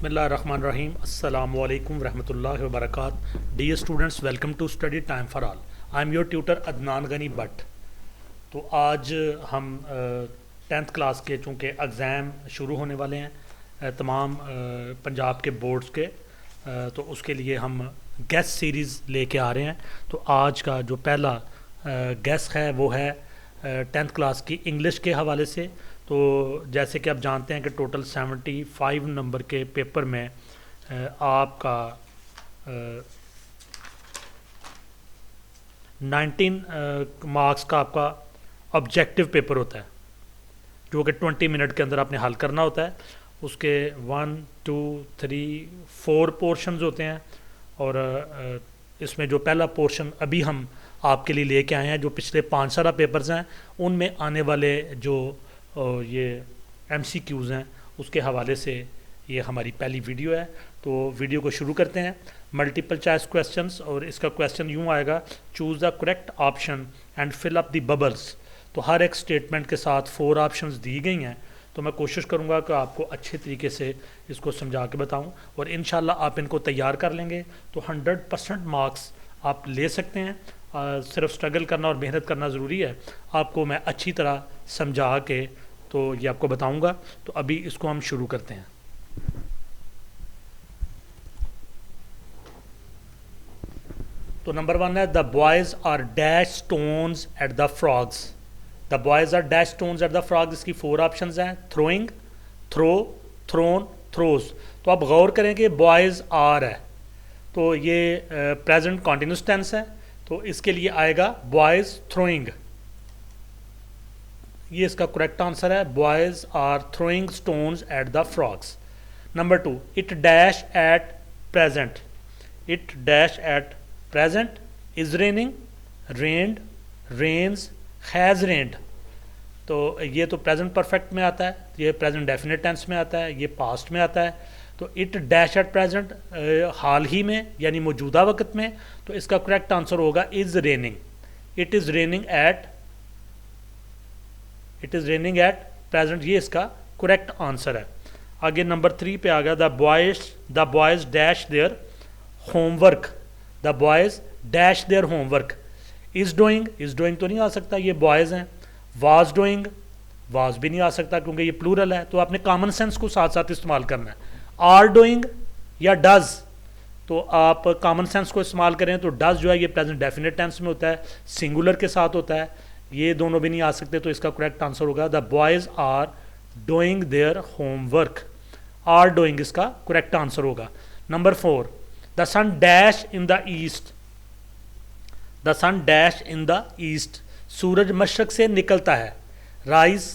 बिस्मिल्लाहिर्रहमानिर्रहीम अस्सलामु अलैकुम रहमतुल्लाहि व बरकात। Dear students, welcome to study time for all. I am your tutor Adnan Ghani Bhat. तो आज हम 10th क्लास के चूँकि एग्ज़ाम शुरू होने वाले हैं तमाम पंजाब के बोर्ड्स के, तो उसके लिए हम गेस्ट सीरीज़ लेके आ रहे हैं। तो आज का जो पहला गेस्ट है वो है 10th क्लास की इंग्लिश के हवाले से। तो जैसे कि आप जानते हैं कि टोटल 75 नंबर के पेपर में आपका 19 मार्क्स का आपका ऑब्जेक्टिव पेपर होता है, जो कि 20 मिनट के अंदर आपने हल करना होता है। उसके 1 2 3 4 पोर्शंस होते हैं, और इसमें जो पहला पोर्शन अभी हम आपके लिए लेके आए हैं, जो पिछले 5 साल पेपर्स हैं उनमें आने वाले जो ये MCQs हैं उसके हवाले से ये हमारी पहली वीडियो है। तो वीडियो को शुरू करते हैं। मल्टीपल चॉइस क्वेश्चंस, और इसका क्वेश्चन यूँ आएगा, choose the correct option and fill up the bubbles. तो हर एक स्टेटमेंट के साथ 4 ऑप्शंस दी गई हैं। तो मैं कोशिश करूँगा कि आपको अच्छे तरीके से इसको समझा के बताऊँ, और इंशाल्लाह आप इनको तैयार कर लेंगे तो 100% मार्क्स आप ले सकते हैं। सिर्फ स्ट्रगल करना और मेहनत करना ज़रूरी है। आपको मैं अच्छी तरह समझा के तो ये आपको बताऊंगा। तो अभी इसको हम शुरू करते हैं। तो नंबर 1 है, the boys are dash stones at the frogs. The boys are dash stones at the frogs, इसकी 4 ऑप्शंस हैं, थ्रोइंग, थ्रो, थ्रोन, थ्रोज। तो आप गौर करें कि बॉयज़ आर है तो ये प्रेजेंट कॉन्टिन्यूस टेंस है, तो इसके लिए आएगा बॉयज़ थ्रोइंग। ये इसका करेक्ट आंसर है, boys are throwing stones at the frogs. Number 2, it dash at present. It dash at present is raining, rained, rains, has rained. तो ये तो प्रेजेंट परफेक्ट में आता है, ये प्रेजेंट डेफिनेट टेंस में आता है, ये पास्ट में आता है। तो इट डैश एट प्रेजेंट हाल ही में यानी मौजूदा वक्त में, तो इसका करेक्ट आंसर होगा is raining. It is raining at, it is raining at present, ये इसका करेक्ट आंसर है। आगे नंबर 3 पे आ गया, the boys dash their homework. The boys dash their homework. Is doing, is doing तो नहीं आ सकता, ये बॉयज़ हैं। वाज डूइंग, वाज भी नहीं आ सकता क्योंकि ये प्लूरल है, तो आपने कॉमन सेंस को साथ साथ इस्तेमाल करना है। आर डूइंग या डज, तो आप कॉमन सेंस को इस्तेमाल करें तो डज जो है ये प्रेजेंट डेफिनेट टेंस में होता है, सिंगुलर के साथ होता है, ये दोनों भी नहीं आ सकते। तो इसका करेक्ट आंसर होगा the boys are doing their homework. Are doing इसका करेक्ट आंसर होगा। Number 4, the sun dash in the east. The sun dash in the east, सूरज मशरक से निकलता है। Rise,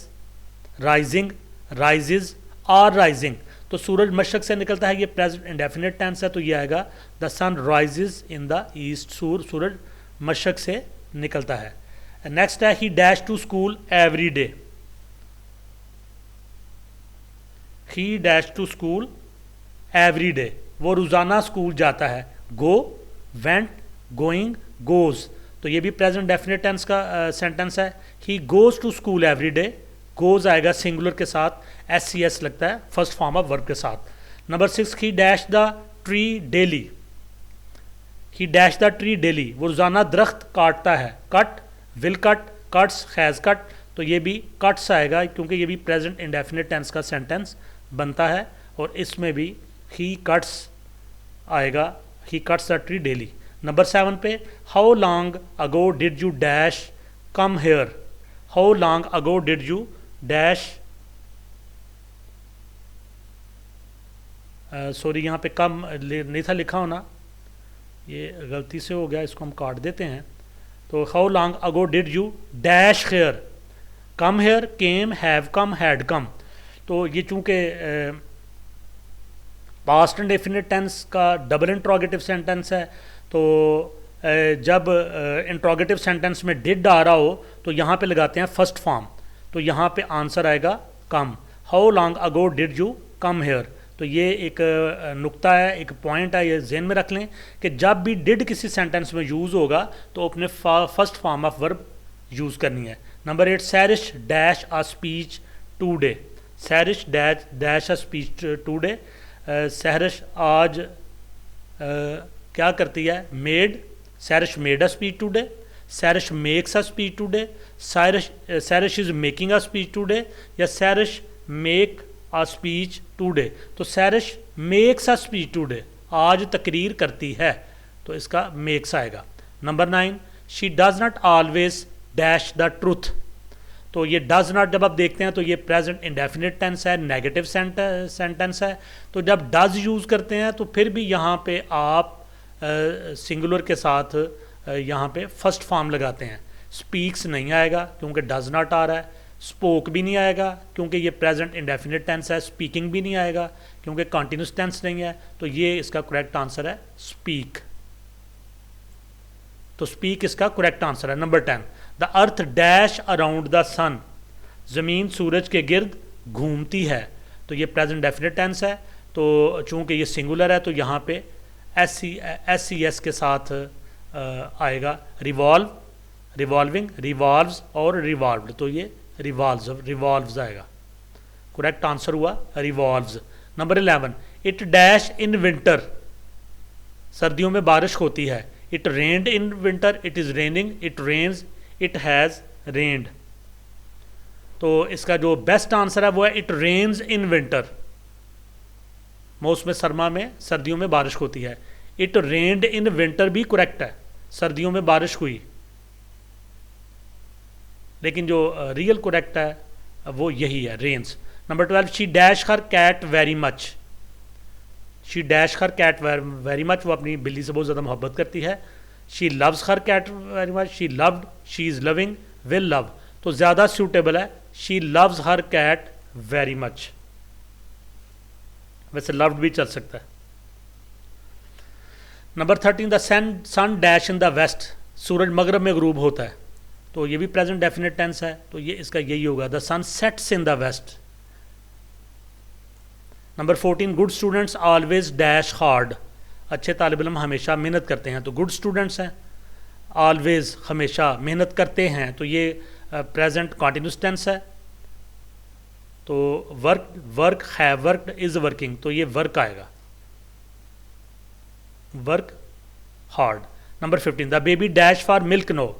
rising, rises, are rising. तो सूरज मशरक से निकलता है, ये प्रेजेंट इंडेफिनिट टेंस है, तो ये आएगा the sun rises in the east. सूरज मशरक से निकलता है। नेक्स्ट है, he dash to school every day. He dash to school every day, वो रोज़ाना स्कूल जाता है। गो, वेंट, गोइंग, गोज, तो ये भी प्रेजेंट डेफिनेट टेंस का सेंटेंस है। He goes to school every day, goes आएगा सिंगुलर के साथ, SCS लगता है फर्स्ट फॉर्म ऑफ वर्ब के साथ। Number 6, he dash the tree daily. He dash the tree daily, वो रोज़ाना दरख्त काटता है। Cut, will cut, cuts, has cut, तो ये भी कट्स आएगा क्योंकि ये भी प्रेजेंट इंडेफिनिट टेंस का सेंटेंस बनता है, और इसमें भी ही कट्स आएगा, ही cuts the tree daily. Number 7 पे, how long ago did you dash come here. How long ago did you dash, sorry यहाँ पे कम नहीं था लिखा होना, ये गलती से हो गया, इसको हम काट देते हैं। तो how long ago did you dash here come here, came, have come, had come. तो ये चूँकि पास्ट इंडेफिनिट टेंस का डबल इंट्रोगेटिव सेंटेंस है, तो जब इंट्रोगेटिव सेंटेंस में डिड आ रहा हो तो यहाँ पे लगाते हैं फर्स्ट फॉर्म, तो यहाँ पे आंसर आएगा come. How long ago did you come here, तो ये एक नुक्ता है, एक पॉइंट है, ये जहन में रख लें कि जब भी डिड किसी सेंटेंस में यूज़ होगा तो अपने first form of verb use करनी है। Number 8, Sehrish dash a speech today. Sehrish dash a speech today, Sehrish आज क्या करती है, made, Sehrish made a speech today, Sehrish makes a speech today, Sehrish is making a speech today, या Sehrish make a speech today. तो Sehrish makes a speech today, आज तकरीर करती है, तो इसका मेक्स आएगा। Number 9, she does not always dash the truth. तो ये डज़ नॉट जब आप देखते हैं तो ये प्रेजेंट इंडेफिनिट टेंस है, नेगेटिव सेंटेंस है। तो जब डज़ यूज़ करते हैं तो फिर भी यहाँ पे आप सिंगुलर के साथ यहाँ पे फर्स्ट फॉर्म लगाते हैं। स्पीक्स नहीं आएगा क्योंकि डज़ नॉट आ रहा है, स्पोक भी नहीं आएगा क्योंकि ये प्रेजेंट इंडेफिनिट टेंस है, स्पीकिंग भी नहीं आएगा क्योंकि कॉन्टिन्यूस टेंस नहीं है। तो ये इसका करेक्ट आंसर है स्पीक। तो स्पीक इसका करेक्ट आंसर है। Number 10, the earth dash around the sun. ज़मीन सूरज के गिर्द घूमती है। तो ये प्रेजेंट डेफिनेट टेंस है, तो चूंकि ये सिंगुलर है तो यहाँ पे एस सी एस के साथ आएगा। रिवॉल्व, रिवॉल्विंग, रिवॉल्व्स और रिवॉल्व्ड, तो ये रिवॉल्व्स आएगा। करेक्ट आंसर हुआ revolves. Number 11, it dash in winter. सर्दियों में बारिश होती है। It rained in winter, it is raining, it rains, it has rained. तो इसका जो बेस्ट आंसर है वो है इट रेन्स इन विंटर। मौसम सरमा में, सर्दियों में बारिश होती है। इट रेन्ड इन विंटर भी करेक्ट है, सर्दियों में बारिश हुई, लेकिन जो रियल करेक्ट है वो यही है, rains. Number 12, she dash her cat very much. She dash her cat very much, वो अपनी बिल्ली से बहुत ज़्यादा मोहब्बत करती है। She loves her cat very much, she loved, she is loving, will love. तो ज़्यादा सूटेबल है she loves her cat very much. वैसे लव्ड भी चल सकता है। Number 13, the sun dash in the west. सूरज मगरब में गरूब होता है। तो ये भी प्रेजेंट डेफिनेट टेंस है, तो ये इसका यही होगा, the sun sets in the west. Number 14, good students always dash hard. अच्छे तालिब इल्म हमेशा मेहनत करते हैं, तो गुड स्टूडेंट्स हैं। ऑलवेज, हमेशा मेहनत करते हैं, तो ये प्रेजेंट कॉन्टिन्यूस टेंस है। तो work have worked, is working, तो ये वर्क आएगा, work hard. Number 15, the baby dash for milk now.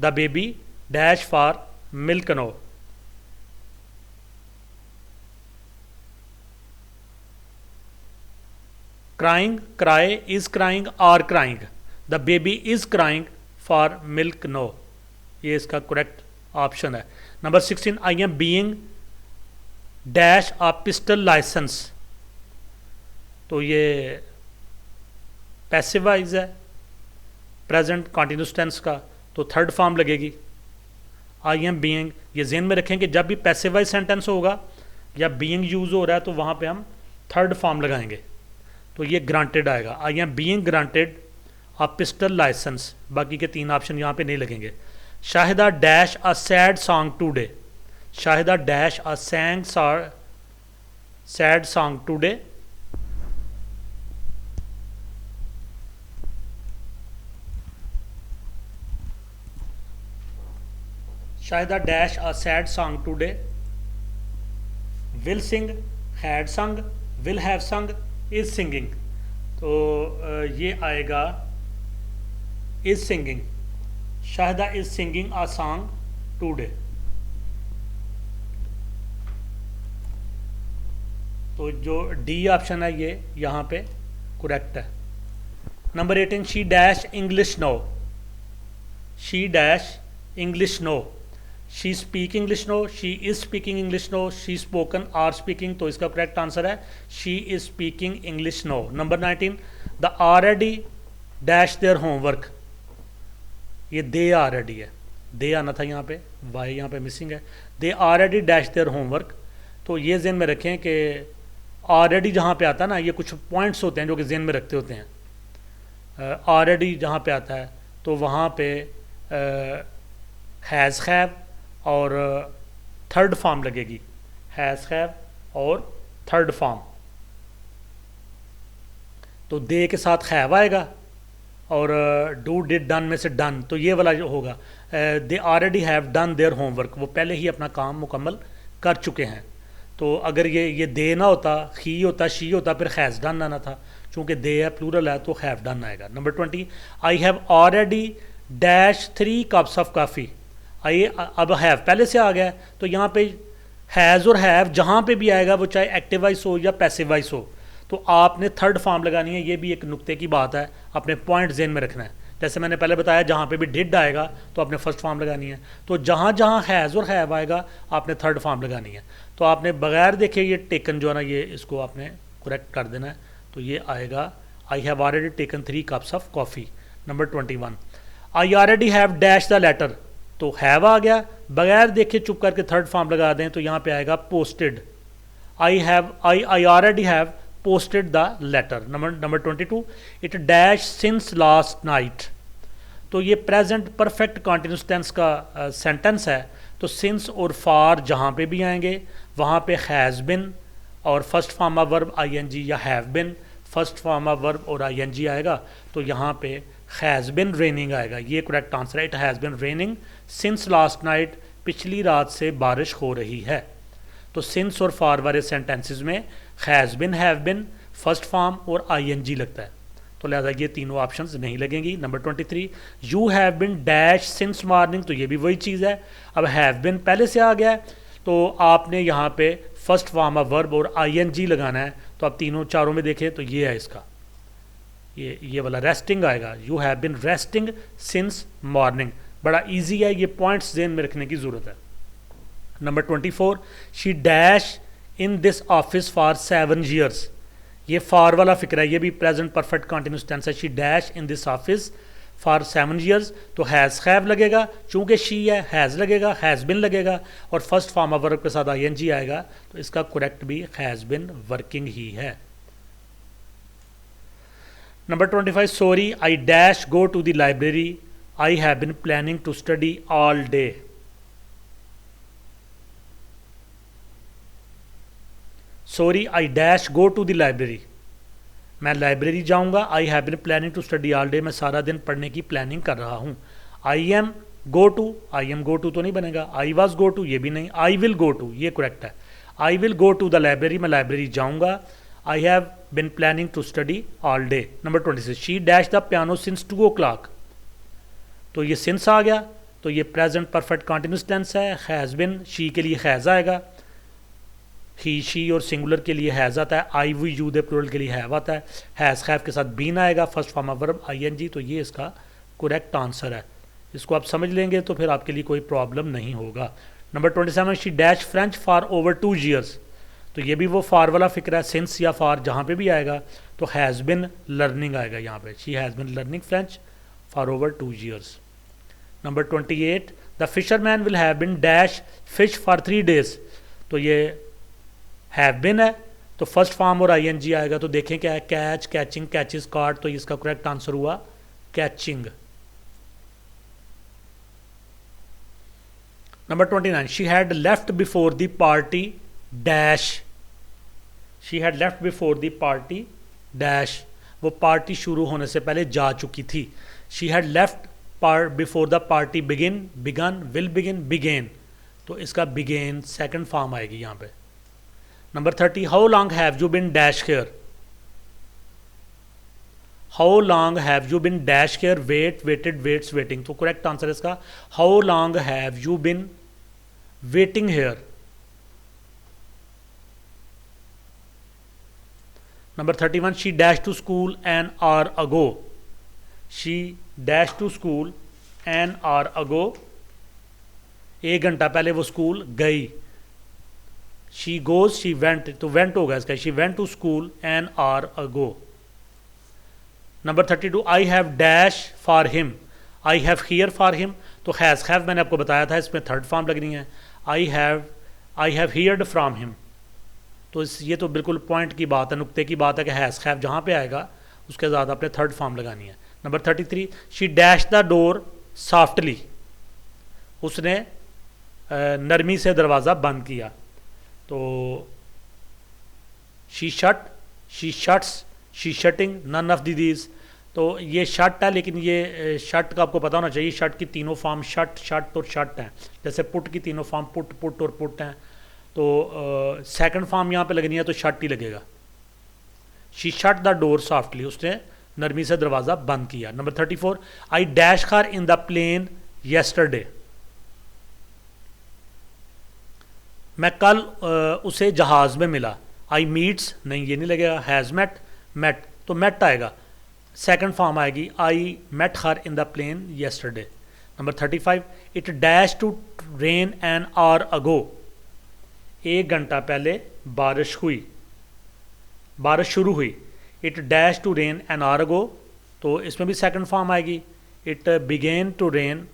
The baby dash for milk now. Crying, cry, is crying, are crying. The baby is crying for milk now, ये इसका correct option है। Number 16, I am being dash a pistol license. तो ये passive voice है, present continuous tense का, तो third form लगेगी। आई am being, ये ज़हन में रखें कि जब भी पैसिव वाइज सेंटेंस होगा या बीइंग यूज़ हो रहा है तो वहाँ पे हम थर्ड फॉर्म लगाएंगे, तो ये ग्रांटेड आएगा। I am being granted a pistol licence. बाकी के 3 ऑप्शन यहाँ पे नहीं लगेंगे। Shahida dash a sad song today. Shahida dash a sad song today. Shahida dash a sad song today. Will sing, had sung, will have sung, is singing. तो ये आएगा is singing. Shahida is singing a song today. तो जो D option है ये यहाँ पे correct है। Number 18, she dash English now. She dash English now. She speak English now, she is speaking English now, she spoken are speaking. तो इसका correct answer है she is speaking English now. Number 19, the already dash their homework. ये they already है, दे आना था यहाँ पे, Y यहाँ पे मिसिंग है। They already dash their homework. तो ये जेन में रखें कि ऑलरेडी जहाँ पे आता है ना, ये कुछ पॉइंट्स होते हैं जो कि जेन में रखते होते हैं। ऑलरेडी जहाँ पे आता है तो वहाँ पे हैज़ हैव और थर्ड फॉर्म लगेगी, हैज़ हैव और थर्ड फॉर्म। तो दे के साथ हैव आएगा और डू डिड डन में से डन, तो ये वाला जो होगा they already have done their homework, वो पहले ही अपना काम मुकम्मल कर चुके हैं। तो अगर ये दे ना होता, ही होता, शी होता, फिर हैज़ डन आना था। चूँकि दे है, प्लूरल है, तो हैव डन आएगा। Number 20, I have already dash 3 cups of coffee. आइए अब हैव पहले से आ गया है, तो यहाँ पे हैज़ और हैव जहाँ पे भी आएगा, वो चाहे एक्टिव वॉइस हो या पैसिव वॉइस हो, तो आपने थर्ड फॉर्म लगानी है। ये भी एक नुक्ते की बात है, अपने पॉइंट जेन में रखना है। जैसे मैंने पहले बताया, जहाँ पे भी डिड आएगा तो आपने फर्स्ट फॉर्म लगानी है, तो जहाँ जहाँ हैज़ और हैव आएगा आपने थर्ड फॉर्म लगानी है। तो आपने बगैर देखे ये टेकन जो है ना, ये इसको आपने करेक्ट कर देना है। तो ये आएगा I have already taken 3 cups of coffee. Number 21, I already have dash the letter. तो हैव आ गया, बगैर देखे चुप करके थर्ड फॉर्म लगा दें तो यहाँ पे आएगा posted. I already have posted the letter. Number 22, it dash since last night. तो ये प्रेजेंट परफेक्ट कॉन्टिन्यूस टेंस का सेंटेंस है। तो सिंस और फॉर जहाँ पे भी आएंगे वहाँ पे हैज़ बिन और first form of verb ING या have been, first form of verb और आईएनजी आएगा। तो यहाँ पे हैज़ बिन रेनिंग आएगा, ये करेक्ट आंसर है। It has been raining since last night, पिछली रात से बारिश हो रही है। तो सिंस और फॉर वाले सेंटेंसेस में has been, have been, first form और आईएनजी लगता है, तो लिहाजा ये तीनों ऑप्शंस नहीं लगेंगी। Number 23, you have been dash since morning. तो ये भी वही चीज़ है, अब हैव बिन पहले से आ गया है, तो आपने यहाँ पे फर्स्ट फॉर्म ऑफ वर्ब और आईएनजी लगाना है। तो आप तीनों चारों में देखें तो ये है इसका, ये वाला रेस्टिंग आएगा। You have been resting since morning, बड़ा इजी है, ये पॉइंट्स ध्यान में रखने की ज़रूरत है। Number 24, she dash in this office for 7 years। ये फॉर वाला फिक्र है, ये भी प्रेजेंट परफेक्ट कंटिन्यूस टेंस है। She dash in this office for 7 years। तो हैज़ हैव लगेगा, चूँकि शी है, हैज़ लगेगा, हैज़ बिन लगेगा, और फर्स्ट फॉर्म ऑफ वर्ब के साथ आईएनजी आएगा। तो इसका करेक्ट भी हैज़ बिन वर्किंग ही है। Number 25, sorry I dash go to the library, I have been planning to study all day. Sorry I dash go to the library, मैं library जाऊंगा। I have been planning to study all day, मैं सारा दिन पढ़ने की planning कर रहा हूँ। आई एम गो टू तो नहीं बनेगा। आई वॉज गो टू, ये भी नहीं। आई विल गो टू, ये करेक्ट है। I will go to the library, मैं लाइब्रेरी जाऊंगा। I have been planning to study all day. Number 26, she dash the piano since 2 o'clock। तो ये since आ गया, तो ये प्रेजेंट परफेक्ट कॉन्टिन्यूस टेंस है। हैज़ बिन, शी के लिए हैज़ आएगा, ही शी और सिंगुलर के लिए हैज़ आता है, आई वी यू दे प्लूरल के लिए हैव आता है, हैज़ हैव के साथ बीन आएगा, first form of verb ING. तो ये इसका करेक्ट आंसर है। इसको आप समझ लेंगे तो फिर आपके लिए कोई प्रॉब्लम नहीं होगा। Number 27, she dash French for over 2 years। तो ये भी वो फॉर वाला फिक्र है, सिंस या फॉर जहाँ पे भी आएगा तो हैज़ बिन लर्निंग आएगा यहाँ पे। She has been learning French for over 2 years। Number 28, the fisherman will have been dash fish for 3 days। तो ये हैव बिन है, तो फर्स्ट फॉर्म और आईएनजी आएगा। तो देखें क्या है, कैच, कैचिंग, कैचेस, कॉट। तो इसका करेक्ट आंसर हुआ catching. Number 29, she had left before the party dash. She had left before the party dash, वो पार्टी शुरू होने से पहले जा चुकी थी। She had left before the party begin, began, will begin, began. तो इसका बिगेन सेकंड फॉर्म आएगी यहाँ पे। Number 30, how long have you been dash here. How long have you been dash here, wait, weighted, weights, waiting. तो correct answer है इसका how long have you been waiting here. Number 31, she dash to school an hour ago. She dash to school an hour ago, 1 घंटा पहले वो school गई। She goes, she went, तो went होगा इसका। She went to school an hour ago. Number 32, I have dash for him, I have here for him. तो has have मैंने आपको बताया था, इसमें थर्ड फॉर्म लगनी है। I have heard from him. तो ये तो बिल्कुल पॉइंट की बात है, नुक्ते की बात है कि हैज़ हैव जहाँ पे आएगा उसके साथ आपने थर्ड फॉर्म लगानी है। Number 33, she dash the door softly. उसने नरमी से दरवाज़ा बंद किया। तो she shut, she shuts, she shutting, none of these. तो ये शट है, लेकिन ये शट का आपको पता होना चाहिए, शट की तीनों फॉर्म शट, शट और शट हैं। जैसे पुट की तीनों फॉर्म पुट, पुट और पुट हैं। तो सेकंड फॉर्म यहाँ पे लगनी है तो शट ही लगेगा। She shut the door softly, उसने नरमी से दरवाज़ा बंद किया। Number 34, I dash her in the plane yesterday, मैं कल उसे जहाज़ में मिला। आई मीट्स, नहीं ये नहीं लगेगा। हैज़ मेट, मेट तो मेट आएगा, सेकंड फॉर्म आएगी I met her in the plane yesterday. Number 35, it dash to rain an hour ago, 1 घंटा पहले बारिश हुई, बारिश शुरू हुई। It dash to rain an hour ago, तो इसमें भी सेकंड फॉर्म आएगी, it began to rain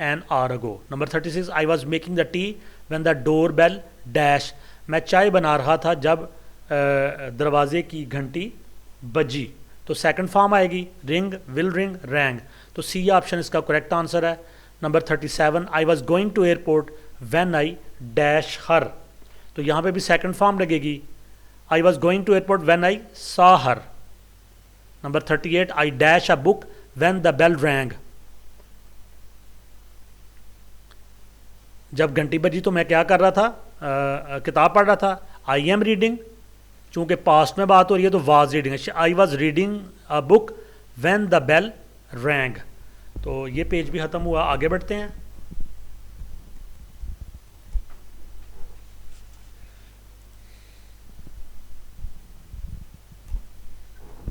an hour ago. Number 36, I was making the tea when the door bell dash, मैं चाय बना रहा था जब दरवाजे की घंटी बजी, तो सेकंड फॉर्म आएगी रिंग, विल रिंग, रैंग, तो सी ऑप्शन इसका करेक्ट आंसर है। Number 37, I was going to airport when I dash her, तो यहाँ पे भी सेकंड फॉर्म लगेगी, I was going to airport when I saw her. Number 38, I dash a book when the bell rang, जब घंटी बजी तो मैं क्या कर रहा था, किताब पढ़ रहा था। आई एम रीडिंग, चूंकि पास्ट में बात हो रही है तो was reading, I was reading a book when the bell rang. तो ये पेज भी ख़त्म हुआ, आगे बढ़ते हैं।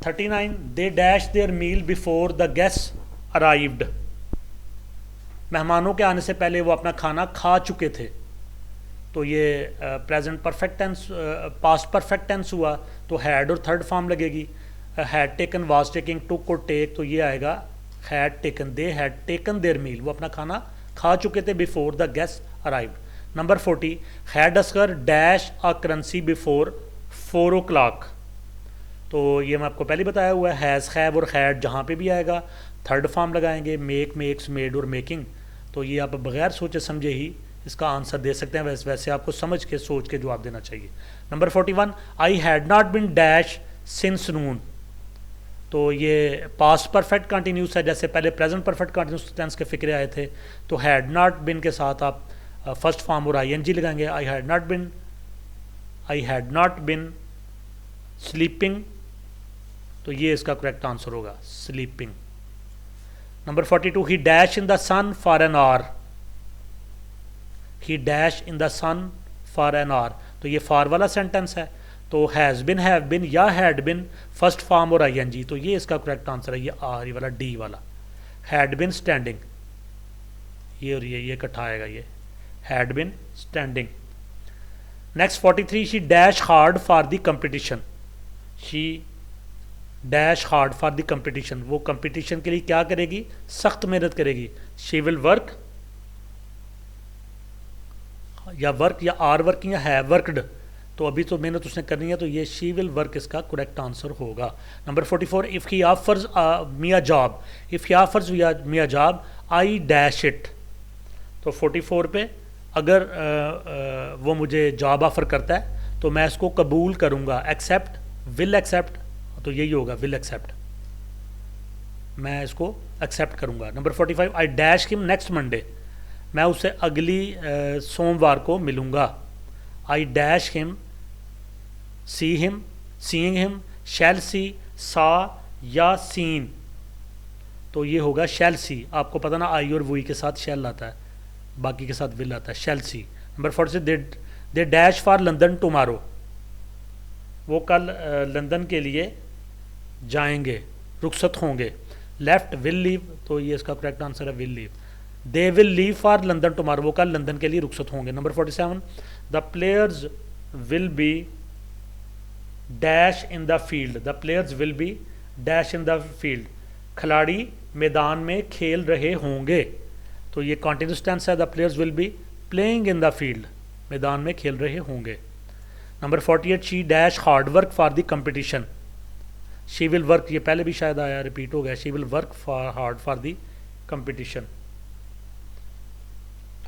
$39, they dash their meal before the guest arrived, मेहमानों के आने से पहले वो अपना खाना खा चुके थे, तो ये present perfect tense, past perfect tense हुआ, तो हैड और थर्ड फॉर्म लगेगी। Had taken, was taking, took और टेक, तो ये आएगा had taken, they had taken their meal, वो अपना खाना खा चुके थे before the guest arrived. Number 40, had असगर dash a currency before 4 o'clock, तो ये मैं आपको पहले बताया हुआ है, हैज़, हैव और हैड जहाँ पे भी आएगा थर्ड फॉर्म लगाएंगे, मेक, मेक्स, मेड और मेकिंग, तो ये आप बगैर सोचे समझे ही इसका आंसर दे सकते हैं, वैसे आपको समझ के सोच के जवाब देना चाहिए। Number 41, I had not been dash since noon, तो ये पास्ट परफेक्ट कंटिन्यूस है, जैसे पहले प्रेजेंट परफेक्ट कंटिन्यूस टेंस के फिक्रे आए थे, तो हैड नॉट बिन के साथ आप फर्स्ट फॉर्म और आईएनजी लगाएंगे। I had not been sleeping, तो ये इसका करेक्ट आंसर होगा sleeping. Number 42, he dash in the sun for an hour, he dash in the sun for an hour, तो ये फॉर वाला सेंटेंस है, तो हैज़ बिन, हैव बिन या हैड बिन फर्स्ट फॉर्म और आईएनजी, तो ये इसका करेक्ट आंसर है, ये आर वाला, डी वाला। हैड बिन स्टैंडिंग, ये और ये इकट्ठा आएगा, ये had been standing. Next 43, she dash hard for the competition, she dash hard for the competition, वो कंपटीशन के लिए क्या करेगी, सख्त मेहनत करेगी। शी विल वर्क, या वर्क या आर वर्किंग या हैव वर्कड, तो अभी तो मेहनत उसने करनी है, तो ये शी विल वर्क इसका करेक्ट आंसर होगा। Number 44, if he offers me a job, if he offers me a job I dash it, तो 44 पे अगर वो मुझे जॉब ऑफर करता है तो मैं इसको कबूल करूँगा। एक्सेप्ट, विल एक्सेप्ट, तो यही होगा विल एक्सेप्ट, मैं इसको एक्सेप्ट करूँगा। Number 45, I dash him next Monday, मैं उसे अगली सोमवार को मिलूँगा। I dash him, see him, seeing him, shall see, saw या सीन, तो ये होगा शैल सी। आपको पता ना आई और वही के साथ शैल आता है, बाकी के साथ विल आता है, shall see. Number 46, they dash for London tomorrow, वो कल लंदन के लिए जाएंगे, रुखसत होंगे। लेफ्ट, विल लीव, तो ये इसका करेक्ट आंसर है will leave. They will leave for London tomorrow, वो कल लंदन के लिए रुखसत होंगे। Number 47, the players will be dash in the field, the players will be dash in the field, खिलाड़ी मैदान में खेल रहे होंगे, तो ये कॉन्टिन्यूस टेंस है, the players will be playing in the field, मैदान में खेल रहे होंगे। Number 48, she dash hard work for the competition, she will work, ये पहले भी शायद आया, रिपीट हो गया, she will work for hard for the competition.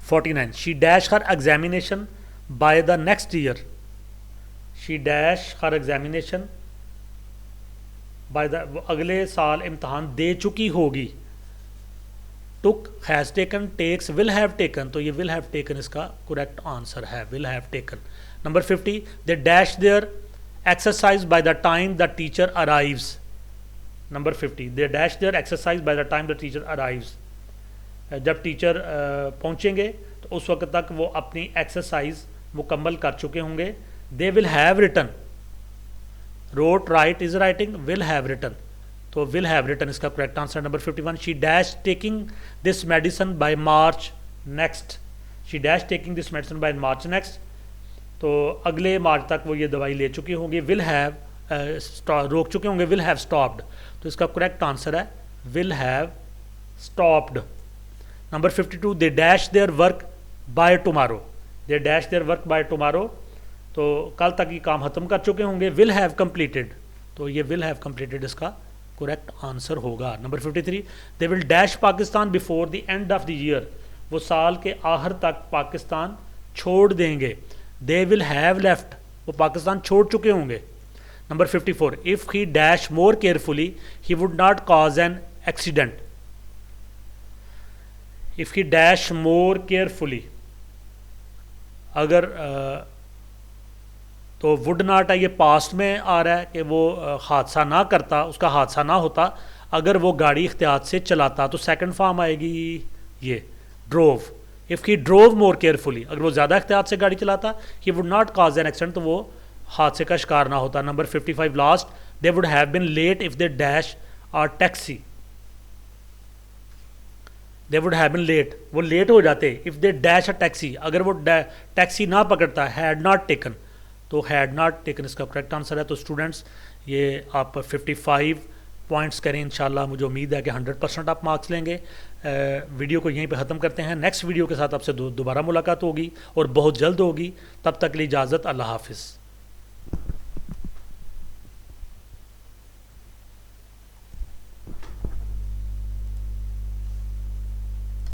49, she dash her examination by the next year, she dash her examination by the, अगले साल इम्तहान दे चुकी होगी took, has taken, takes, will have taken, तो ये विल हैव टेकन इसका correct answer है, will have taken. Number 50, they dash their exercise by the time the teacher arrives. Number 50, they dash their exercise by the time the teacher arrives. जब teacher पहुँचेंगे तो उस वक्त तक वो अपनी एक्सरसाइज मुकम्मल कर चुके होंगे। They will have written, wrote, write, is writing, will have written, तो विल हैव रिटन इसका correct answer. Number 51, she dash taking this medicine by March next, she dash taking this medicine by March next, तो अगले मार्च तक वो ये दवाई ले चुकी होंगी। विल हैव रोक चुके होंगे, विल हैव स्टॉप्ड, तो इसका करेक्ट आंसर है will have stopped. Number 52, they dash their work by tomorrow, they dash their work by tomorrow, तो कल तक ये काम ख़त्म कर चुके होंगे। विल हैव कंप्लीटेड, तो ये विल हैव कंप्लीटेड इसका करेक्ट आंसर होगा। Number 53, they will dash Pakistan before the end of the year, वो साल के आखिर तक पाकिस्तान छोड़ देंगे। दे विल हैव लेफ्ट, वो पाकिस्तान छोड़ चुके होंगे। Number 54, if he dash more carefully he would not cause an accident, if he dash more carefully, अगर तो वुड नॉट है, ये पास्ट में आ रहा है कि वो हादसा ना करता, उसका हादसा ना होता अगर वो गाड़ी इख्तियात से चलाता, तो सेकंड फॉर्म आएगी ये drove. If he drove more carefully, अगर वो ज़्यादा इख्तियात से गाड़ी चलाता, he would not cause an accident, तो वो हादसे का शिकार ना होता। Number 55 last, they would have been late if they dash are taxi, they would have been late, वो लेट हो जाते if they dash a taxi, अगर वो टैक्सी ना पकड़ता, हैड नॉट टेकन, तो हैड नॉट टेकन इसका करेक्ट आंसर है। तो स्टूडेंट्स ये आप 55 पॉइंट्स करें, इंशाल्लाह मुझे उम्मीद है कि 100% आप मार्क्स लेंगे। वीडियो को यहीं पे ख़त्म करते हैं, नेक्स्ट वीडियो के साथ आपसे दोबारा मुलाकात होगी और बहुत जल्द होगी। तब तक के लिए इजाज़त, अल्लाह हाफिज़।